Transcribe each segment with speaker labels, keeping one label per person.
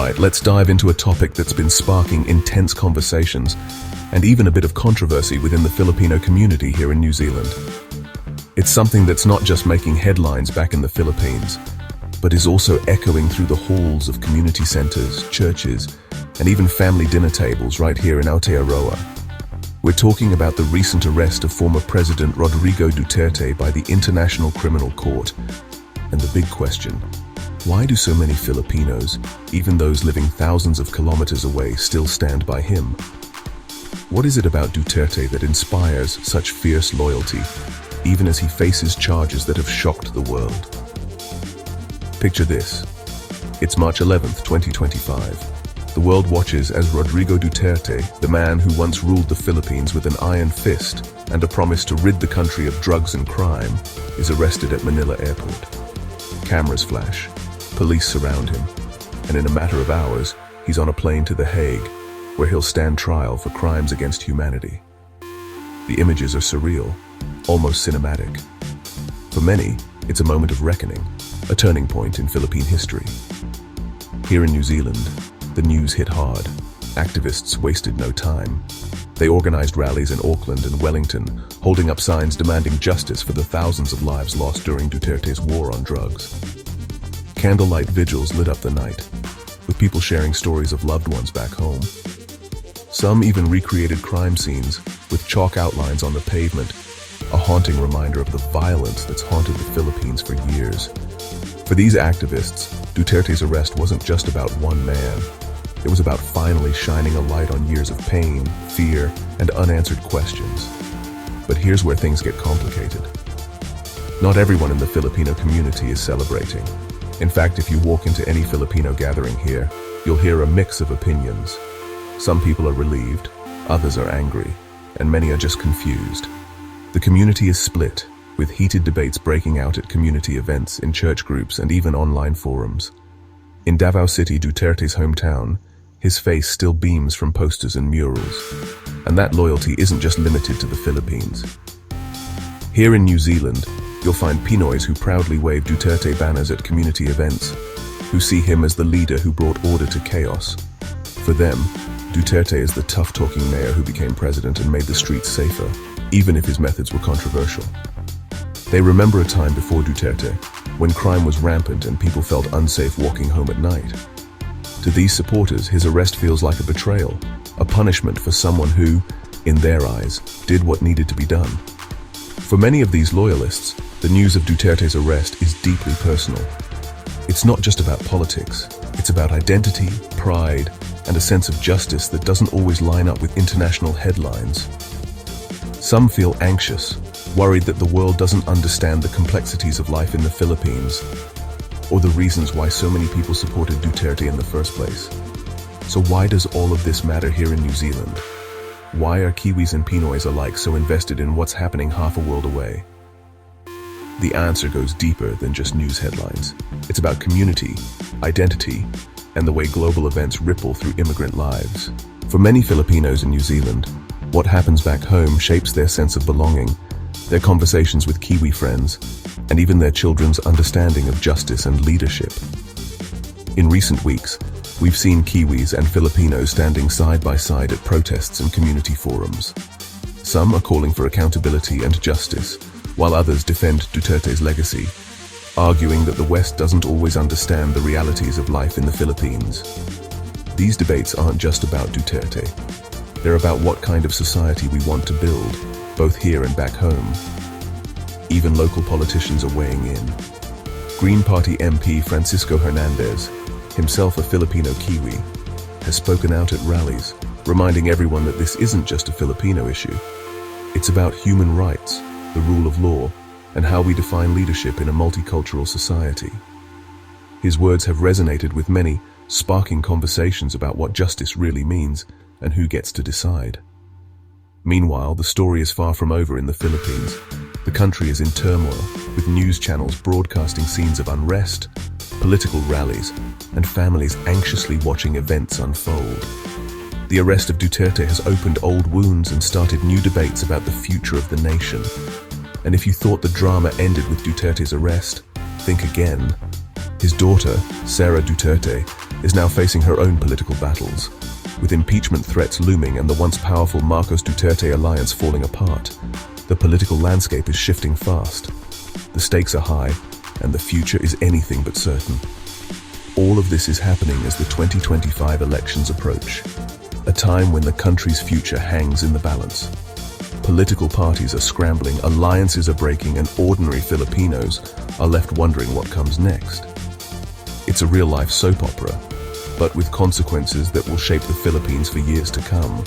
Speaker 1: Alright, let's dive into a topic that's been sparking intense conversations and even a bit of controversy within the Filipino community here in New Zealand. It's something that's not just making headlines back in the Philippines, but is also echoing through the halls of community centers, churches, and even family dinner tables right here in Aotearoa. We're talking about the recent arrest of former President Rodrigo Duterte by the International Criminal Court. And the big question, why do so many Filipinos, even those living thousands of kilometers away, still stand by him? What is it about Duterte that inspires such fierce loyalty, even as he faces charges that have shocked the world? Picture this. It's March 11th, 2025. The world watches as Rodrigo Duterte, the man who once ruled the Philippines with an iron fist and a promise to rid the country of drugs and crime, is arrested at Manila Airport. Cameras flash, police surround him, and in a matter of hours, he's on a plane to The Hague, where he'll stand trial for crimes against humanity. The images are surreal, almost cinematic. For many, it's a moment of reckoning, a turning point in Philippine history. Here in New Zealand, the news hit hard. Activists wasted no time. They organized rallies in Auckland and Wellington, holding up signs demanding justice for the thousands of lives lost during Duterte's war on drugs. Candlelight vigils lit up the night, with people sharing stories of loved ones back home. Some even recreated crime scenes with chalk outlines on the pavement, a haunting reminder of the violence that's haunted the Philippines for years. For these activists, Duterte's arrest wasn't just about one man. It was about finally shining a light on years of pain, fear, and unanswered questions. But here's where things get complicated. Not everyone in the Filipino community is celebrating. In fact, if you walk into any Filipino gathering here, you'll hear a mix of opinions. Some people are relieved, others are angry, and many are just confused. The community is split, with heated debates breaking out at community events, in church groups, and even online forums. In Davao City, Duterte's hometown, his face still beams from posters and murals. And that loyalty isn't just limited to the Philippines. Here in New Zealand, you'll find Pinoys who proudly wave Duterte banners at community events, who see him as the leader who brought order to chaos. For them, Duterte is the tough-talking mayor who became president and made the streets safer, even if his methods were controversial. They remember a time before Duterte, when crime was rampant and people felt unsafe walking home at night. To these supporters, his arrest feels like a betrayal, a punishment for someone who, in their eyes, did what needed to be done. For many of these loyalists, the news of Duterte's arrest is deeply personal. It's not just about politics, it's about identity, pride, and a sense of justice that doesn't always line up with international headlines. Some feel anxious, worried that the world doesn't understand the complexities of life in the Philippines, or the reasons why so many people supported Duterte in the first place. So why does all of this matter here in New Zealand? Why are Kiwis and Pinoys alike so invested in what's happening half a world away? The answer goes deeper than just news headlines. It's about community, identity, and the way global events ripple through immigrant lives. For many Filipinos in New Zealand, what happens back home shapes their sense of belonging, their conversations with Kiwi friends, and even their children's understanding of justice and leadership. In recent weeks, we've seen Kiwis and Filipinos standing side by side at protests and community forums. Some are calling for accountability and justice, while others defend Duterte's legacy, arguing that the West doesn't always understand the realities of life in the Philippines. These debates aren't just about Duterte. They're about what kind of society we want to build, both here and back home. Even local politicians are weighing in. Green Party MP Francisco Hernandez, himself a Filipino Kiwi, has spoken out at rallies, reminding everyone that this isn't just a Filipino issue. It's about human rights, the rule of law, and how we define leadership in a multicultural society. His words have resonated with many, sparking conversations about what justice really means and who gets to decide. Meanwhile, the story is far from over in the Philippines. The country is in turmoil, with news channels broadcasting scenes of unrest, political rallies, and families anxiously watching events unfold. The arrest of Duterte has opened old wounds and started new debates about the future of the nation. And if you thought the drama ended with Duterte's arrest, think again. His daughter, Sara Duterte, is now facing her own political battles. With impeachment threats looming and the once powerful Marcos Duterte alliance falling apart, the political landscape is shifting fast. The stakes are high, and the future is anything but certain. All of this is happening as the 2025 elections approach, a time when the country's future hangs in the balance. Political parties are scrambling, alliances are breaking, and ordinary Filipinos are left wondering what comes next. It's a real-life soap opera, but with consequences that will shape the Philippines for years to come.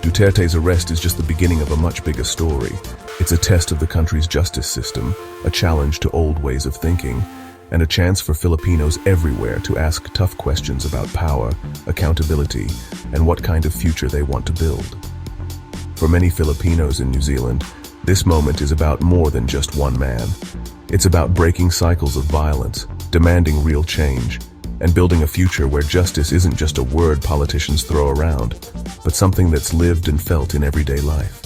Speaker 1: Duterte's arrest is just the beginning of a much bigger story. It's a test of the country's justice system, a challenge to old ways of thinking, and a chance for Filipinos everywhere to ask tough questions about power, accountability, and what kind of future they want to build. For many Filipinos in New Zealand, this moment is about more than just one man. It's about breaking cycles of violence, demanding real change, and building a future where justice isn't just a word politicians throw around, but something that's lived and felt in everyday life.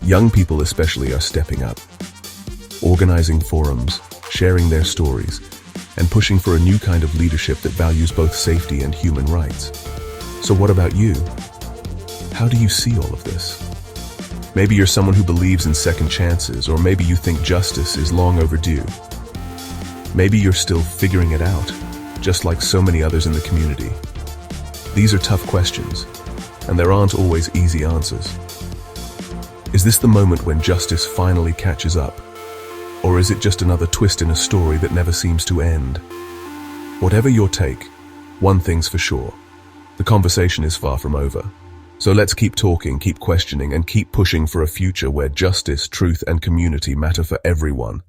Speaker 1: Young people especially are stepping up, organizing forums, sharing their stories, and pushing for a new kind of leadership that values both safety and human rights. So what about you? How do you see all of this? Maybe you're someone who believes in second chances, or maybe you think justice is long overdue. Maybe you're still figuring it out, just like so many others in the community. These are tough questions, and there aren't always easy answers. Is this the moment when justice finally catches up? Or is it just another twist in a story that never seems to end? Whatever your take, one thing's for sure. The conversation is far from over. So let's keep talking, keep questioning, and keep pushing for a future where justice, truth, and community matter for everyone.